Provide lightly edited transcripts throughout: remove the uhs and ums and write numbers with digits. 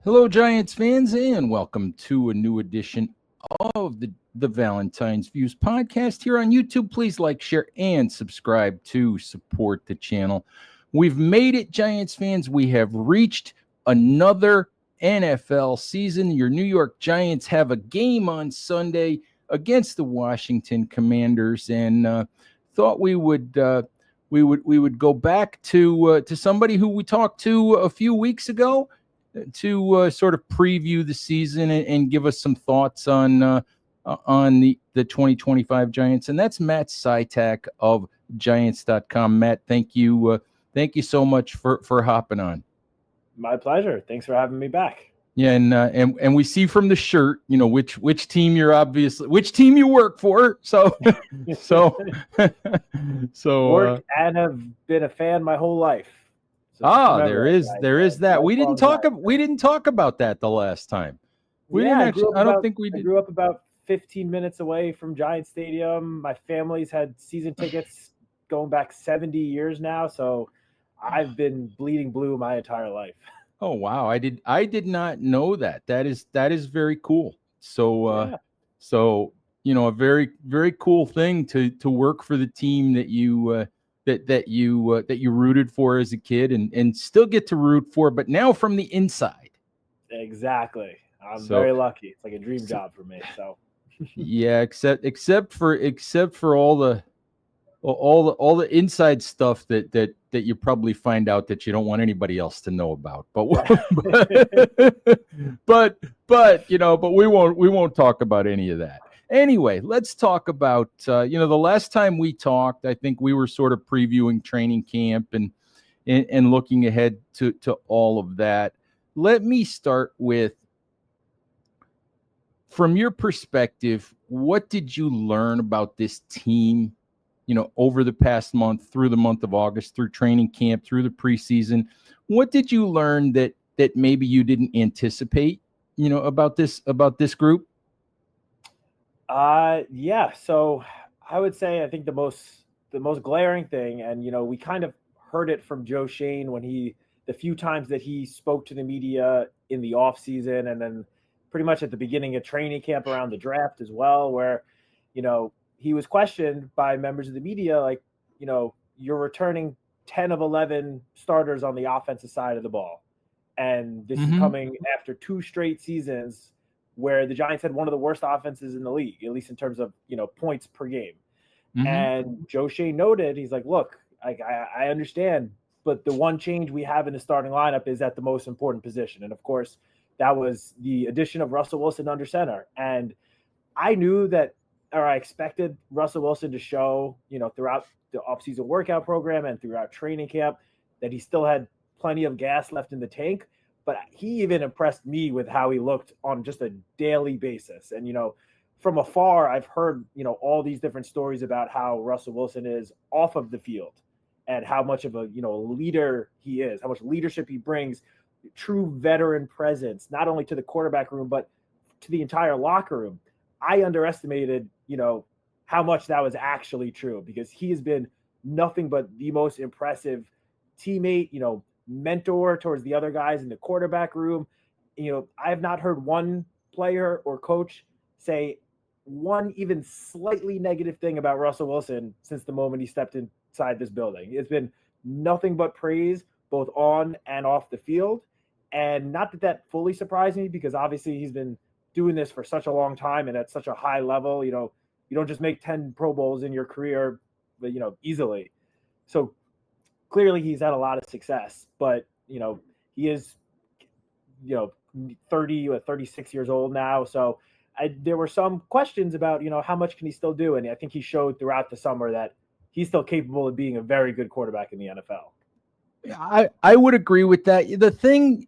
Hello, Giants fans, and welcome to a new edition of the Valentine's Views podcast here on YouTube. Please like, share, and subscribe to support the channel. We've made it, Giants fans. We have reached another NFL season. Your New York Giants have a game on Sunday against the Washington Commanders, and thought we would go back to somebody who we talked to a few weeks ago to sort of preview the season and give us some thoughts on the 2025 Giants, and that's Matt Citak of Giants.com. Matt, thank you so much for hopping on. My pleasure. Thanks for having me back. Yeah, and we see from the shirt, which team which team you work for. So Worked and have been a fan my whole life. There is that. We didn't talk about that the last time. I grew up about 15 minutes away from Giant Stadium. My family's had season tickets going back 70 years now, so I've been bleeding blue my entire life. Oh wow, I did not know that. That is very cool. So a very, very cool thing to work for the team that you that you rooted for as a kid and still get to root for, but now from the inside. Exactly. I'm very lucky. It's like a dream job for me. So yeah, except for all the inside stuff that you probably find out that you don't want anybody else to know about. But we won't talk about any of that. Anyway, let's talk about, the last time we talked, I think we were sort of previewing training camp and looking ahead to all of that. Let me start with, from your perspective, what did you learn about this team, over the past month, through the month of August, through training camp, through the preseason? What did you learn that maybe you didn't anticipate, about this group? So I would say, I think the most glaring thing, and we kind of heard it from Joe Schoen when the few times that he spoke to the media in the off season, and then pretty much at the beginning of training camp around the draft as well, where he was questioned by members of the media, like, you're returning 10 of 11 starters on the offensive side of the ball, and this is coming after 2 straight seasons where the Giants had one of the worst offenses in the league, at least in terms of, points per game. And Joe Schoen noted, he's like, look, I understand, but the one change we have in the starting lineup is at the most important position. And of course, that was the addition of Russell Wilson under center. And I knew that, or I expected Russell Wilson to show, throughout the offseason workout program and throughout training camp, that he still had plenty of gas left in the tank. But he even impressed me with how he looked on just a daily basis. And, from afar, I've heard, all these different stories about how Russell Wilson is off of the field and how much of a, leader he is, how much leadership he brings, true veteran presence, not only to the quarterback room, but to the entire locker room. I underestimated, how much that was actually true, because he has been nothing but the most impressive teammate, mentor towards the other guys in the quarterback room. I have not heard one player or coach say one even slightly negative thing about Russell Wilson since the moment he stepped inside this building. It's been nothing but praise, both on and off the field. And not that fully surprised me, because obviously he's been doing this for such a long time and at such a high level. You don't just make 10 Pro Bowls in your career, but, easily. So clearly he's had a lot of success, but, he is, 30 or 36 years old now. So there were some questions about, how much can he still do? And I think he showed throughout the summer that he's still capable of being a very good quarterback in the NFL. I would agree with that. The thing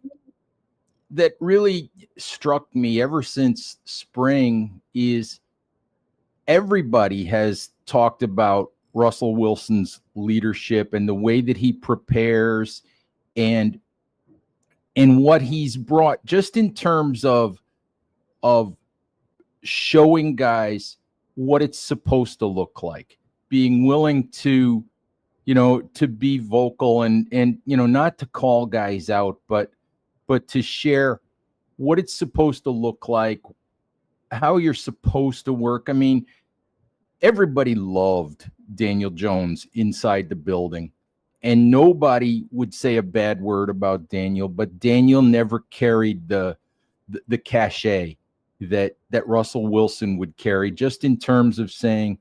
that really struck me ever since spring is everybody has talked about Russell Wilson's leadership and the way that he prepares and what he's brought, just in terms of showing guys what it's supposed to look like, being willing to, to be vocal and not to call guys out, but to share what it's supposed to look like, how you're supposed to work. I mean, everybody loved Daniel Jones inside the building, and nobody would say a bad word about Daniel, but Daniel never carried the cachet that Russell Wilson would carry, just in terms of saying,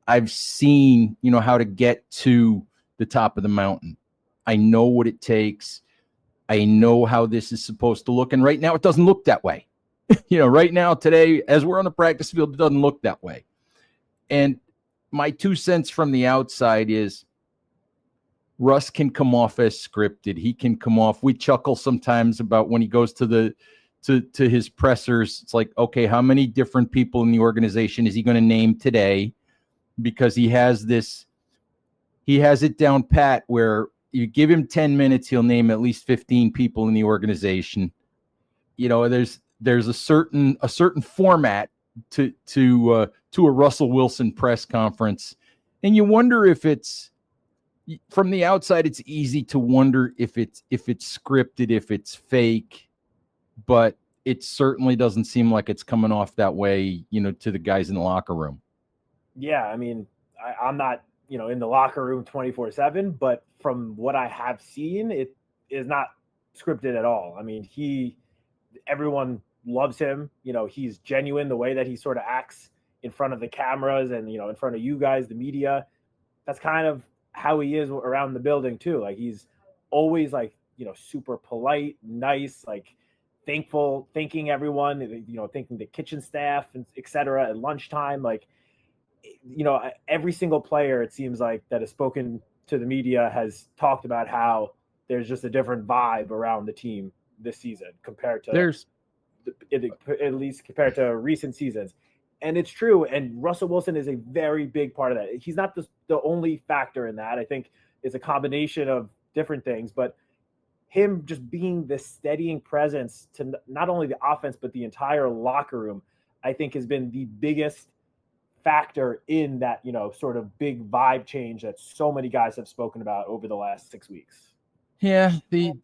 I've seen, how to get to the top of the mountain. I know what it takes. I know how this is supposed to look. And right now it doesn't look that way. Right now, today, as we're on the practice field, it doesn't look that way. And my 2 cents from the outside is Russ can come off as scripted. He can come off. We chuckle sometimes about when he goes to his pressers. It's like, okay, how many different people in the organization is he going to name today? Because he has it down pat where you give him 10 minutes, he'll name at least 15 people in the organization. There's a certain format to a Russell Wilson press conference. And you wonder if it's, from the outside, it's easy to wonder if it's scripted, if it's fake, but it certainly doesn't seem like it's coming off that way, to the guys in the locker room. Yeah, I mean, I'm not, in the locker room 24/7, but from what I have seen, it is not scripted at all. I mean, everyone loves him. He's genuine the way that he sort of acts in front of the cameras and, in front of you guys, the media. That's kind of how he is around the building too. Like, he's always like, super polite, nice, like thanking everyone, thanking the kitchen staff and et cetera at lunchtime. Like, every single player, it seems like, that has spoken to the media has talked about how there's just a different vibe around the team this season compared to at least compared to recent seasons. And it's true. And Russell Wilson is a very big part of that. He's not the only factor in that. I think it's a combination of different things, but him just being the steadying presence to not only the offense, but the entire locker room, I think has been the biggest factor in that, sort of big vibe change that so many guys have spoken about over the last 6 weeks. Yeah,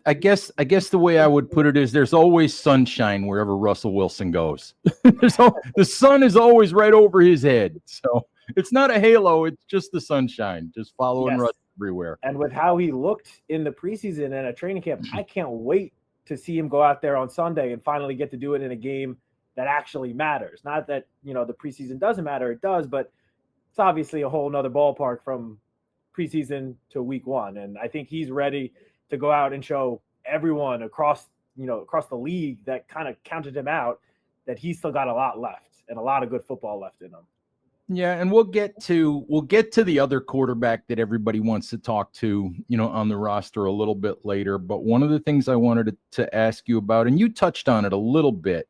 I guess the way I would put it is there's always sunshine wherever Russell Wilson goes. The sun is always right over his head. So it's not a halo, it's just the sunshine, just following Russ everywhere. And with how he looked in the preseason and at training camp, I can't wait to see him go out there on Sunday and finally get to do it in a game that actually matters. Not that, the preseason doesn't matter, it does, but it's obviously a whole nother ballpark from preseason to week one. And I think he's ready to go out and show everyone across the league that kind of counted him out that he's still got a lot left and a lot of good football left in him. Yeah, and we'll get to the other quarterback that everybody wants to talk to, on the roster a little bit later. But one of the things I wanted to ask you about, and you touched on it a little bit,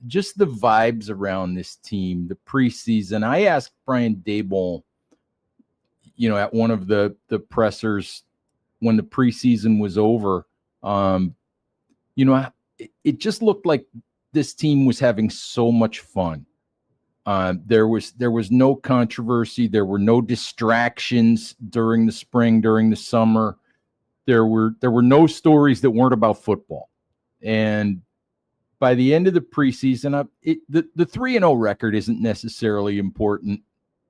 just the vibes around this team, the preseason. I asked Brian Daboll, at one of the pressers when the preseason was over, it just looked like this team was having so much fun. There was no controversy. There were no distractions during the spring, during the summer. There were no stories that weren't about football. And by the end of the preseason, the 3-0 record isn't necessarily important.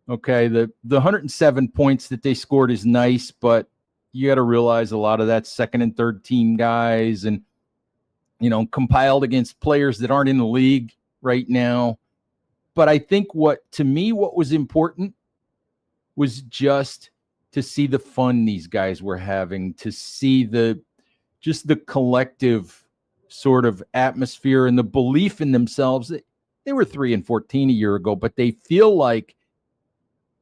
Okay, the 107 points that they scored is nice, but you got to realize a lot of that's second and third team guys, and compiled against players that aren't in the league right now. But I think what was important was just to see the fun these guys were having, to see the collective sort of atmosphere and the belief in themselves. They were 3-14 a year ago, but they feel like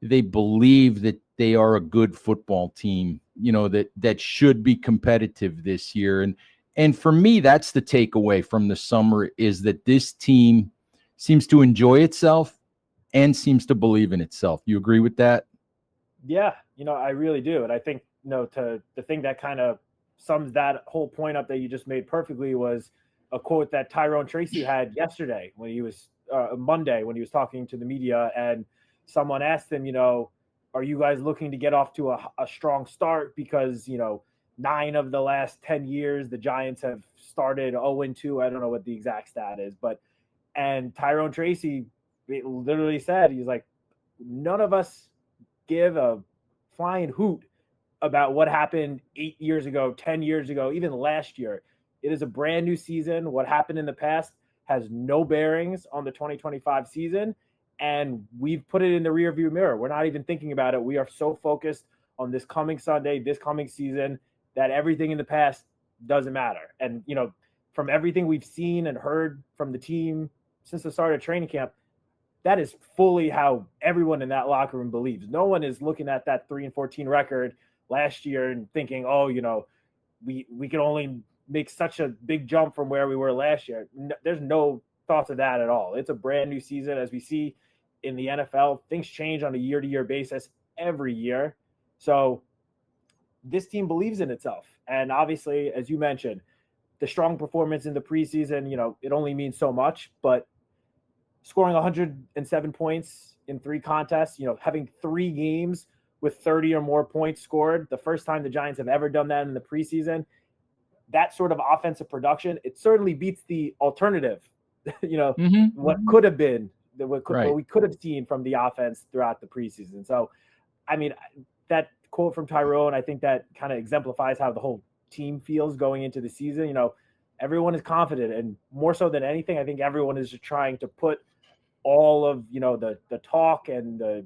they believe that they are a good football team, that should be competitive this year. And for me, that's the takeaway from the summer, is that this team seems to enjoy itself and seems to believe in itself. You agree with that? Yeah, I really do. And I think, to the thing that kind of sums that whole point up that you just made perfectly was a quote that Tyrone Tracy had yesterday when he was Monday, when he was talking to the media, and someone asked him, are you guys looking to get off to a strong start because, 9 of the last 10 years, the Giants have started 0-2. I don't know what the exact stat is, and Tyrone Tracy literally said, he's like, none of us give a flying hoot about what happened 8 years ago, 10 years ago, even last year. It is a brand new season. What happened in the past has no bearings on the 2025 season, and we've put it in the rearview mirror. We're not even thinking about it. We are so focused on this coming Sunday, this coming season, that everything in the past doesn't matter. And, from everything we've seen and heard from the team since the start of training camp, that is fully how everyone in that locker room believes. No one is looking at that 3-14 record last year and thinking, oh, we can only make such a big jump from where we were last year. There's no thoughts of that at all. It's a brand new season. As we see in the NFL, things change on a year-to-year basis every year. So this team believes in itself. And obviously, as you mentioned, the strong performance in the preseason, it only means so much, but scoring 107 points in 3 contests, having 3 games with 30 or more points scored, the first time the Giants have ever done that in the preseason, that sort of offensive production, it certainly beats the alternative, what could have been, what we could have seen from the offense throughout the preseason. So, that quote from Tyrone, I think that kind of exemplifies how the whole team feels going into the season. Everyone is confident, and more so than anything, I think everyone is just trying to put all of, the talk and the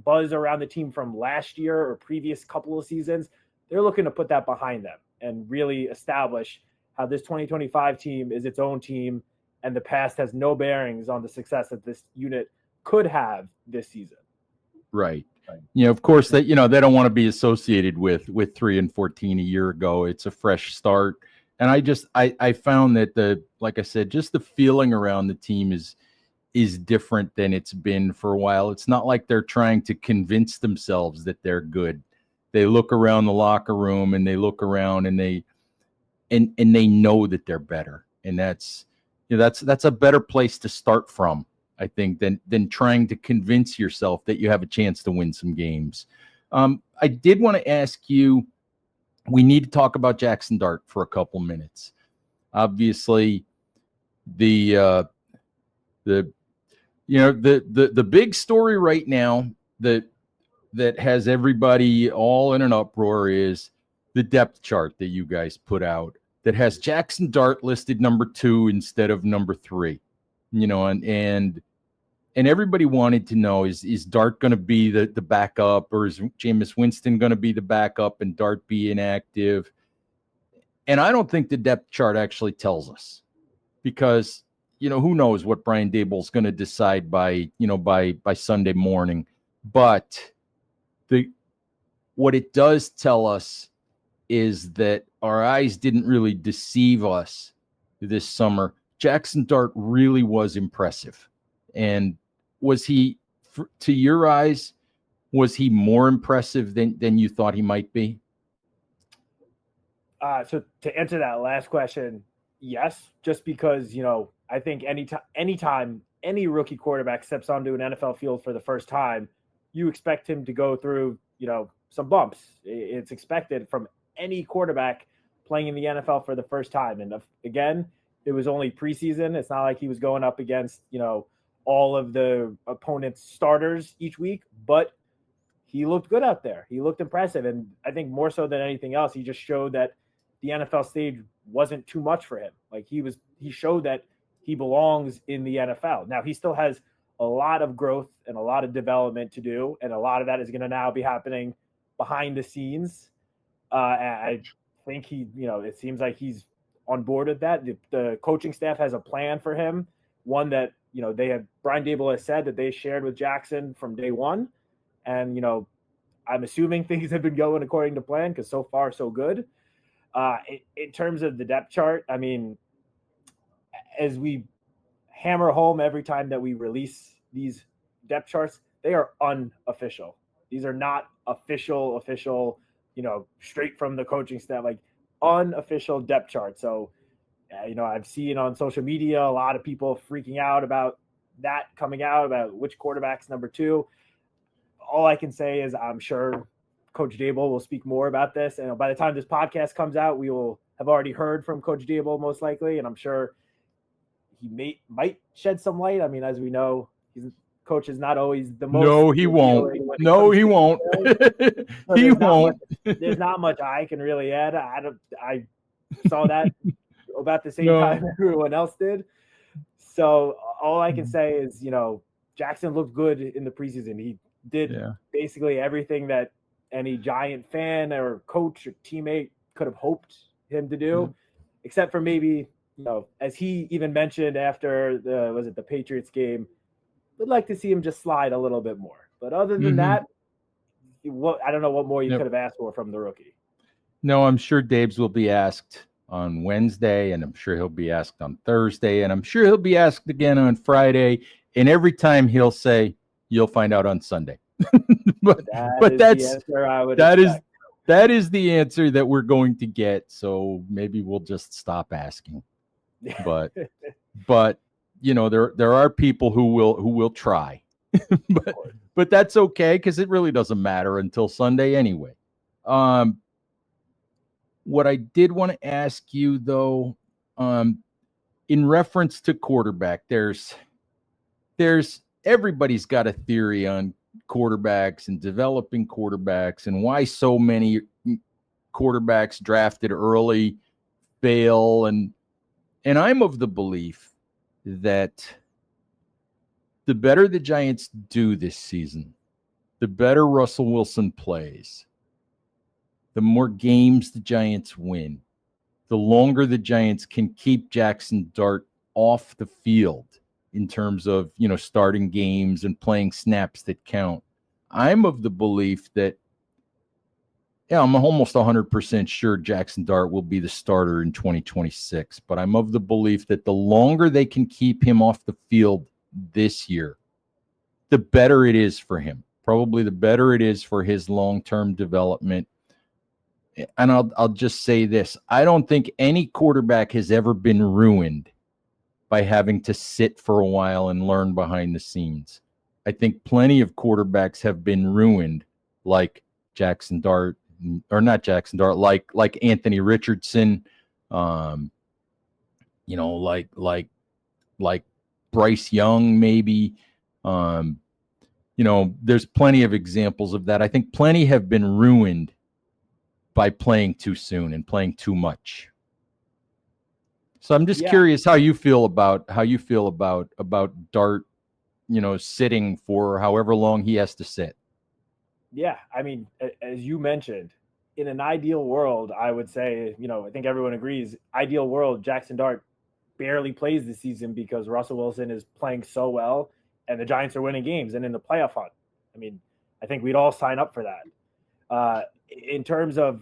buzz around the team from last year or previous couple of seasons. They're looking to put that behind them and really establish how this 2025 team is its own team, and the past has no bearings on the success that this unit could have this season. Right. Of course, that they don't want to be associated with 3-14 a year ago. It's a fresh start, and I found that like I said, just the feeling around the team is different than it's been for a while. It's not like they're trying to convince themselves that they're good. They look around the locker room and they look around and they know that they're better, and that's a better place to start from, I think, than trying to convince yourself that you have a chance to win some games. I did want to ask you, we need to talk about Jackson Dart for a couple minutes. Obviously, the big story right now that has everybody all in an uproar is the depth chart that you guys put out that has Jackson Dart listed number 2 instead of number 3. And everybody wanted to know, is Dart going to be the backup, or is Jameis Winston going to be the backup and Dart be inactive? And I don't think the depth chart actually tells us, because, who knows what Brian Daboll's going to decide by Sunday morning. But what it does tell us is that our eyes didn't really deceive us this summer. Jackson Dart really was impressive. And was he, to your eyes, was he more impressive than you thought he might be? So to answer that last question, yes, just because, I think anytime any rookie quarterback steps onto an NFL field for the first time, you expect him to go through, some bumps. It's expected from any quarterback playing in the NFL for the first time. And again, it was only preseason. It's not like he was going up against, all of the opponent's starters each week, but he looked good out there. He looked impressive. And I think more so than anything else, he just showed that the NFL stage wasn't too much for him. Like he showed that he belongs in the NFL. Now he still has a lot of growth and a lot of development to do. And a lot of that is going to now be happening behind the scenes. I think it seems like he's on board with that. The coaching staff has a plan for him. One that, Brian Daboll has said that they shared with Jackson from day one. And, I'm assuming things have been going according to plan, because so far so good. In terms of the depth chart, as we hammer home every time that we release these depth charts, they are unofficial. These are not official, straight from the coaching staff, like unofficial depth chart. So, I've seen on social media a lot of people freaking out about that coming out, about which quarterback's number 2. All I can say is I'm sure Coach Dable will speak more about this. And by the time this podcast comes out, we will have already heard from Coach Dable most likely. And I'm sure he might shed some light. I mean, as we know, coach is not always the most. No, he won't. No, he won't. He won't. There's not much I can really add. I saw that about the same time everyone else did. So all I can say is, Jackson looked good in the preseason. He did basically everything that any Giant fan or coach or teammate could have hoped him to do, except for maybe, as he even mentioned after the Patriots game, would like to see him just slide a little bit more. But other than that, I don't know what more you could have asked for from the rookie. No, I'm sure Dabes will be asked on Wednesday, and I'm sure he'll be asked on Thursday, and I'm sure he'll be asked again on Friday. And every time he'll say, "You'll find out on Sunday." but that is the answer that we're going to get. So maybe we'll just stop asking. But there are people who will try. but that's okay, because it really doesn't matter until Sunday anyway. What I did want to ask you, though, in reference to quarterback, there's everybody's got a theory on quarterbacks and developing quarterbacks and why so many quarterbacks drafted early fail. And I'm of the belief that the better the Giants do this season, the better Russell Wilson plays, the more games the Giants win, the longer the Giants can keep Jackson Dart off the field in terms of, starting games and playing snaps that count. I'm of the belief that, I'm almost 100% sure Jackson Dart will be the starter in 2026, but I'm of the belief that the longer they can keep him off the field this year, the better it is for him. Probably the better it is for his long-term development. And I'll just say this. I don't think any quarterback has ever been ruined by having to sit for a while and learn behind the scenes. I think plenty of quarterbacks have been ruined, like Jackson Dart, or not Jackson Dart, like Anthony Richardson, like Bryce Young, maybe. There's plenty of examples of that. I think plenty have been ruined by playing too soon and playing too much. So I'm just curious how you feel about Dart, sitting for however long he has to sit. Yeah, I mean, as you mentioned, in an ideal world, I would say, I think everyone agrees, ideal world, Jackson Dart barely plays this season because Russell Wilson is playing so well and the Giants are winning games and in the playoff hunt. I mean, I think we'd all sign up for that. In terms of,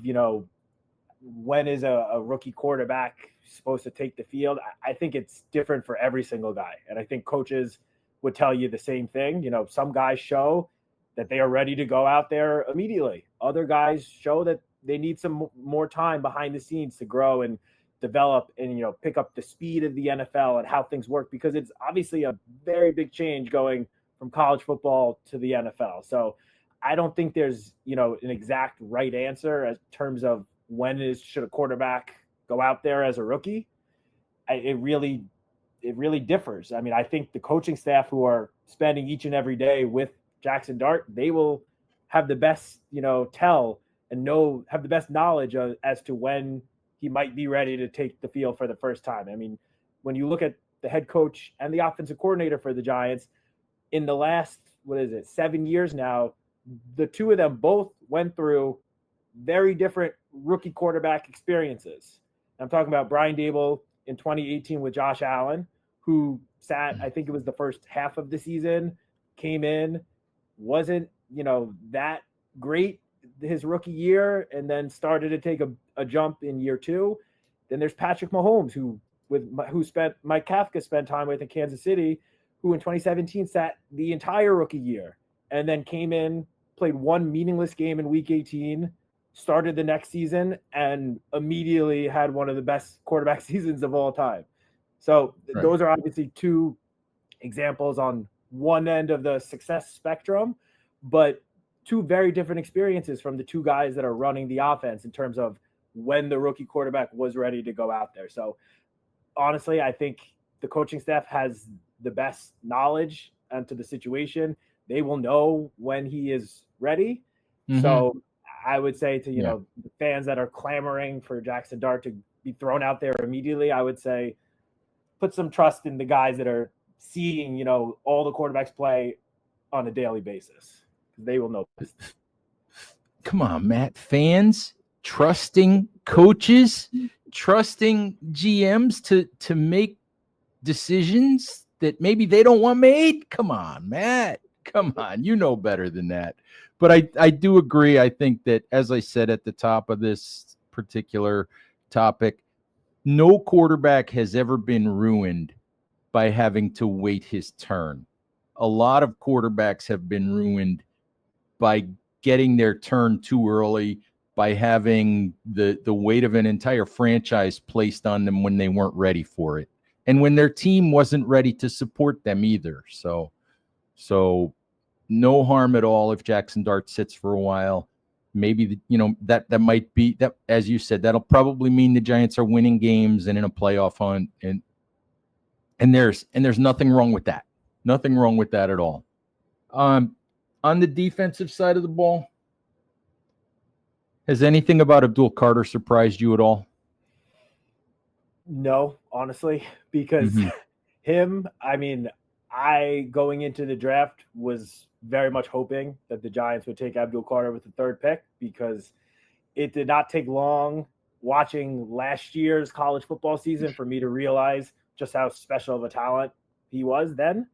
when is a rookie quarterback supposed to take the field, I think it's different for every single guy. And I think coaches would tell you the same thing. Some guys show that they are ready to go out there immediately. Other guys show that they need some more time behind the scenes to grow and develop and, pick up the speed of the NFL and how things work, because it's obviously a very big change going from college football to the NFL. So I don't think there's, an exact right answer in terms of should a quarterback go out there as a rookie. It really differs. I mean, I think the coaching staff who are spending each and every day with Jackson Dart, they will have the best, tell and have the best knowledge as to when he might be ready to take the field for the first time. I mean, when you look at the head coach and the offensive coordinator for the Giants in the last, 7 years now, the two of them both went through very different rookie quarterback experiences. I'm talking about Brian Dable in 2018 with Josh Allen, who sat, I think it was the first half of the season, came in, wasn't, that great his rookie year, and then started to take a jump in year two. Then there's Patrick Mahomes, who Mike Kafka spent time with in Kansas City, who in 2017 sat the entire rookie year and then came in, played one meaningless game in week 18, started the next season, and immediately had one of the best quarterback seasons of all time. So Those are obviously two examples on one end of the success spectrum. But two very different experiences from the two guys that are running the offense in terms of when the rookie quarterback was ready to go out there. So honestly, I think the coaching staff has the best knowledge into the situation. They will know when he is ready. Mm-hmm. So I would say to, you know, the fans that are clamoring for Jackson Dart to be thrown out there immediately, I would say put some trust in the guys that are seeing, you know, all the quarterbacks play on a daily basis. They will know best. Come on, Matt. Fans trusting coaches, trusting GMs to make decisions that maybe they don't want made. Come on, Matt. Come on. You know better than that. But I do agree. I think that, as I said at the top of this particular topic, no quarterback has ever been ruined by having to wait his turn. A lot of quarterbacks have been ruined by getting their turn too early, by having the weight of an entire franchise placed on them when they weren't ready for it, and when their team wasn't ready to support them either. So no harm at all if Jackson Dart sits for a while. Maybe that might be that, as you said, that'll probably mean the Giants are winning games and in a playoff hunt, and there's nothing wrong with that. Nothing wrong with that at all. On the defensive side of the ball, has anything about Abdul Carter surprised you at all? No, honestly, because him, I mean, I going into the draft was very much hoping that the Giants would take Abdul Carter with the third pick, because it did not take long watching last year's college football season for me to realize just how special of a talent he was then.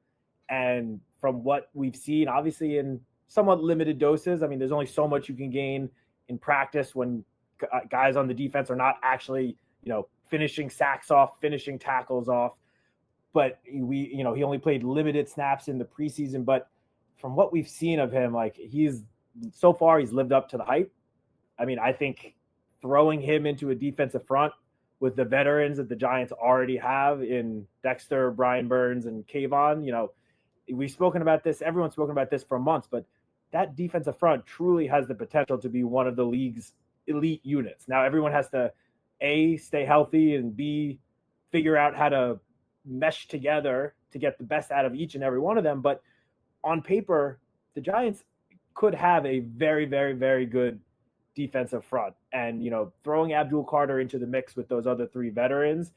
And from what we've seen, obviously in somewhat limited doses, I mean, there's only so much you can gain in practice when guys on the defense are not actually, you know, finishing sacks off, finishing tackles off. But he only played limited snaps in the preseason. But from what we've seen of him, like, he's lived up to the hype. I mean, I think throwing him into a defensive front with the veterans that the Giants already have in Dexter, Brian Burns, and Kayvon, you know, we've spoken about this. Everyone's spoken about this for months, but that defensive front truly has the potential to be one of the league's elite units. Now, everyone has to, A, stay healthy, and B, figure out how to mesh together to get the best out of each and every one of them. But on paper, the Giants could have a very, very, very good defensive front. And, you know, throwing Abdul Carter into the mix with those other three veterans,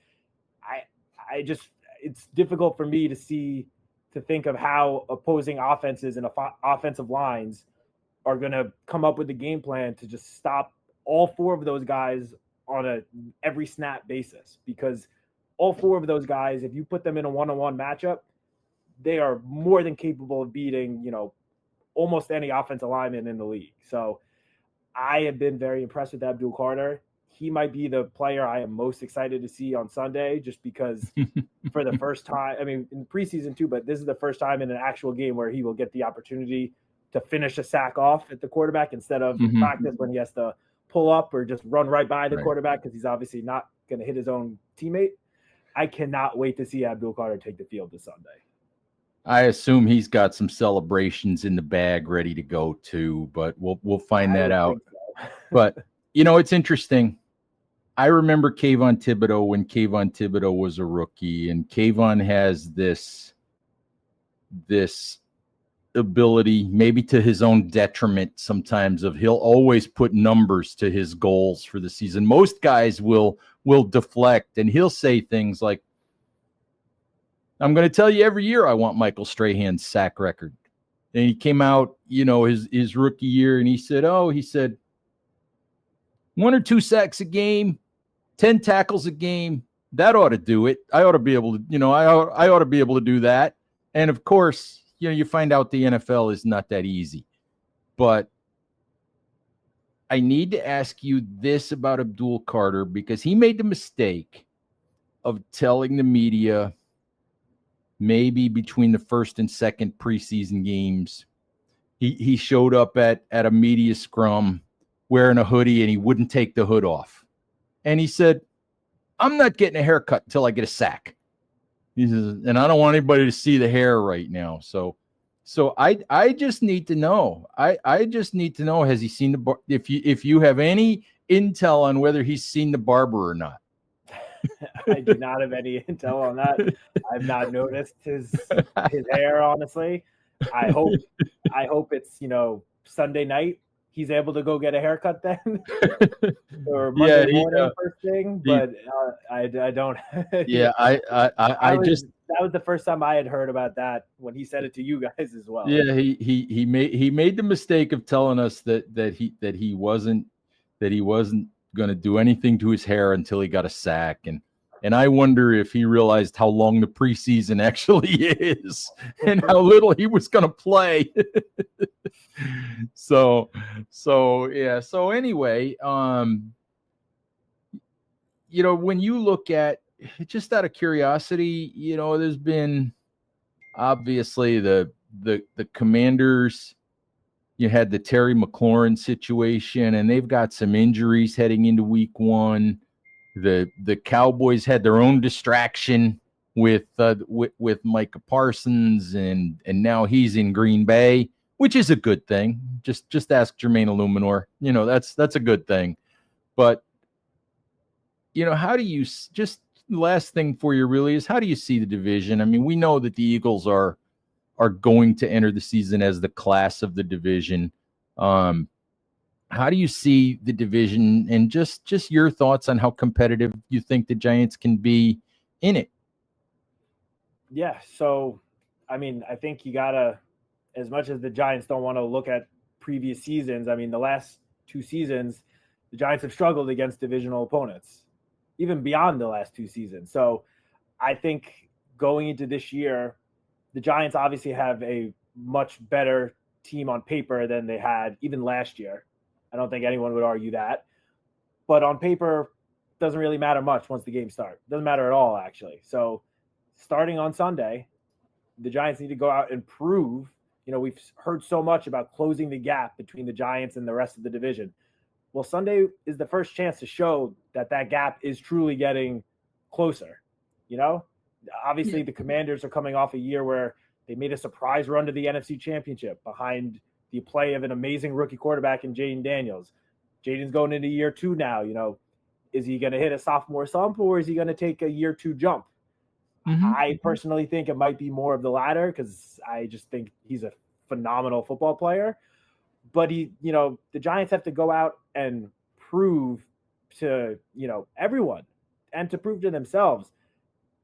it's difficult for me to think of how opposing offenses and offensive lines are going to come up with a game plan to just stop all four of those guys on a every snap basis, because all four of those guys, if you put them in a one-on-one matchup, they are more than capable of beating, you know, almost any offensive lineman in the league. So I have been very impressed with Abdul Carter. He might be the player I am most excited to see on Sunday, just because for the first time, I mean, in preseason too, but this is the first time in an actual game where he will get the opportunity to finish a sack off at the quarterback instead of practice when he has to pull up or just run right by the quarterback, because he's obviously not going to hit his own teammate. I cannot wait to see Abdul Carter take the field this Sunday. I assume he's got some celebrations in the bag ready to go too, but we'll find that out. So. But, you know, it's interesting. I remember Kayvon Thibodeau when Kayvon Thibodeau was a rookie, and Kayvon has this ability, maybe to his own detriment sometimes, of he'll always put numbers to his goals for the season. Most guys will deflect, and he'll say things like, I'm going to tell you every year I want Michael Strahan's sack record. And he came out, you know, his rookie year, and he said 1 or 2 sacks a game, 10 tackles a game. That ought to do it. I ought to be able to, you know, I ought to be able to do that. And of course, you know, you find out the NFL is not that easy. But I need to ask you this about Abdul Carter, because he made the mistake of telling the media maybe between the first and second preseason games, he showed up at a media scrum wearing a hoodie, and he wouldn't take the hood off. And he said, I'm not getting a haircut until I get a sack. He says, and I don't want anybody to see the hair right now. So So I just need to know. I just need to know, has he seen the if you have any intel on whether he's seen the barber or not. I do not have any intel on that. I've not noticed his hair, honestly. I hope it's, Sunday night he's able to go get a haircut then, or Monday morning first thing. But I don't. Yeah, that was the first time I had heard about that, when he said it to you guys as well. Yeah, he made the mistake of telling us that he wasn't going to do anything to his hair until he got a sack, and I wonder if he realized how long the preseason actually is and how little he was going to play. So yeah. So anyway, when you look at, just out of curiosity, there's been obviously the Commanders. You had the Terry McLaurin situation, and they've got some injuries heading into week one. The Cowboys had their own distraction with Micah Parsons, and now he's in Green Bay, which is a good thing. Just ask Jermaine Illuminor. That's a good thing. But how do you, just last thing for you really is, how do you see the division? I mean, we know that the Eagles are going to enter the season as the class of the division. How do you see the division, and just your thoughts on how competitive you think the Giants can be in it? Yeah. So, I mean, I think you gotta, as much as the Giants don't want to look at previous seasons, I mean, the last 2 seasons, the Giants have struggled against divisional opponents, even beyond the last 2 seasons. So I think going into this year, the Giants obviously have a much better team on paper than they had even last year. I don't think anyone would argue that. But on paper, doesn't really matter much once the games start. Doesn't matter at all, actually. So starting on Sunday, the Giants need to go out and prove, we've heard so much about closing the gap between the Giants and the rest of the division. Well, Sunday is the first chance to show that gap is truly getting closer. Obviously, the Commanders are coming off a year where they made a surprise run to the NFC Championship behind the play of an amazing rookie quarterback in Jaden Daniels. Jaden's going into year 2 now. Is he going to hit a sophomore slump, or is he going to take a year 2 jump? Mm-hmm. I personally think it might be more of the latter, because I just think he's a phenomenal football player. But the Giants have to go out and prove to, everyone, and to prove to themselves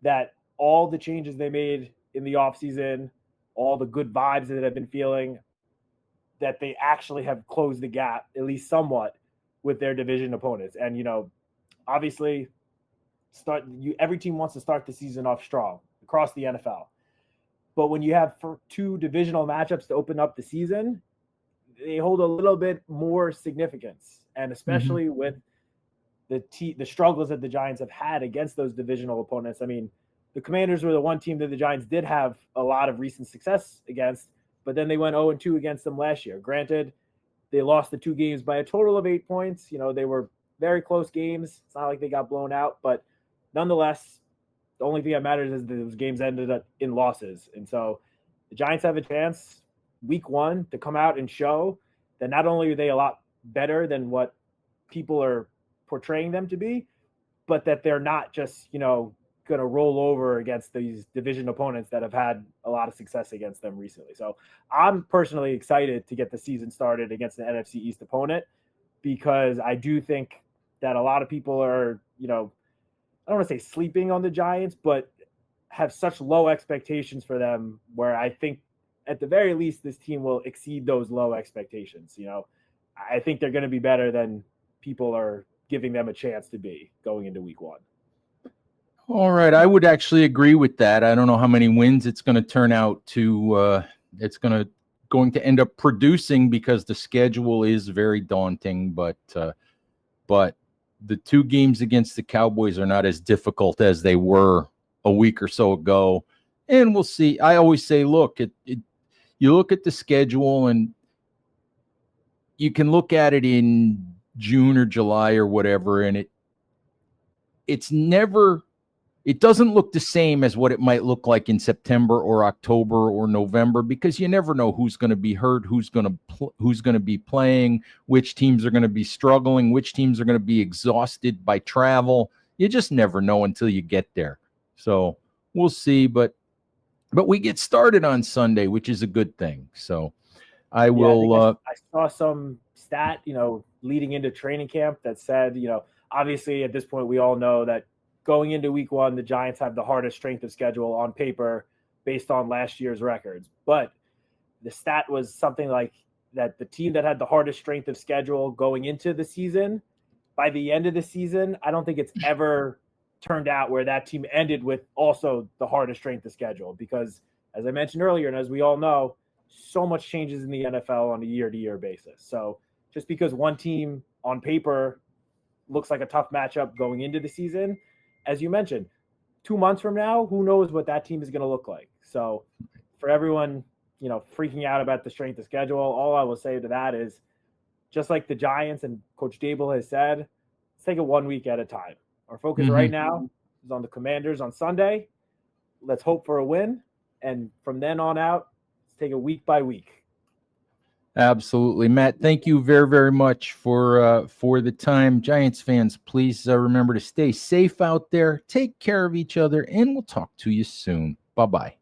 that all the changes they made in the offseason, all the good vibes that I've been feeling, that they actually have closed the gap, at least somewhat, with their division opponents. And, obviously, every team wants to start the season off strong across the NFL. But when you have 2 divisional matchups to open up the season, they hold a little bit more significance. And especially with the struggles that the Giants have had against those divisional opponents. I mean, the Commanders were the one team that the Giants did have a lot of recent success against, but then they went 0-2 against them last year. Granted, they lost the 2 games by a total of 8 points. They were very close games. It's not like they got blown out, but nonetheless, the only thing that matters is that those games ended up in losses. And so the Giants have a chance week 1 to come out and show that not only are they a lot better than what people are portraying them to be, but that they're not just, going to roll over against these division opponents that have had a lot of success against them recently. So I'm personally excited to get the season started against an NFC East opponent, because I do think that a lot of people are, I don't want to say sleeping on the Giants, but have such low expectations for them, where I think at the very least this team will exceed those low expectations. I think they're going to be better than people are giving them a chance to be going into week 1. All right, I would actually agree with that. I don't know how many wins it's going to turn out to. It's going to end up producing, because the schedule is very daunting. But the 2 games against the Cowboys are not as difficult as they were a week or so ago, and we'll see. I always say, look, you look at the schedule, and you can look at it in June or July or whatever, and it's never it doesn't look the same as what it might look like in September or October or November, because you never know who's going to be hurt, who's going to be playing, which teams are going to be struggling, which teams are going to be exhausted by travel. You just never know until you get there. So we'll see, but we get started on Sunday, which is a good thing. So I will. I saw some stat, leading into training camp that said, obviously at this point we all know that going into week 1, the Giants have the hardest strength of schedule on paper based on last year's records. But the stat was something like that the team that had the hardest strength of schedule going into the season, by the end of the season, I don't think it's ever turned out where that team ended with also the hardest strength of schedule, because as I mentioned earlier, and as we all know, so much changes in the NFL on a year-to-year basis. So just because one team on paper looks like a tough matchup going into the season, as you mentioned, 2 months from now, who knows what that team is going to look like. So for everyone, freaking out about the strength of schedule, all I will say to that is, just like the Giants and Coach Dable has said, let's take it 1 week at a time. Our focus right now is on the Commanders on Sunday. Let's hope for a win. And from then on out, let's take it week by week. Absolutely, Matt. Thank you very, very much for the time. Giants fans, please remember to stay safe out there. Take care of each other, and we'll talk to you soon. Bye-bye.